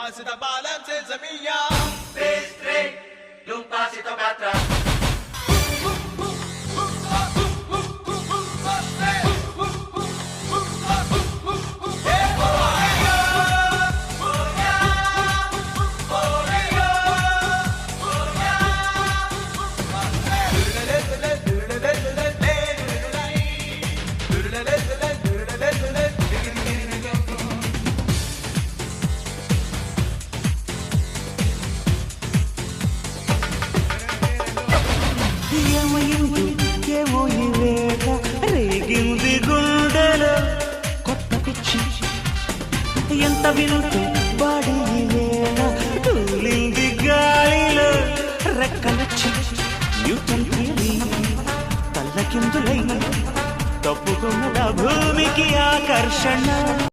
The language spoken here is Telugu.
Passi da balance senza mia. Straight, d'un pasito per atrás. ఏమో ఈ వేళ రేగింది గుండెలో కొత్త పిచ్చి ఎంత వింటూ బాడి ఈ వేళ తూలింది గాలిలో రెక్కలొచ్చి న్యూటన్ థియరీ తల్లకిందులై తప్పుకున్నదా భూమికి ఆకర్షణ.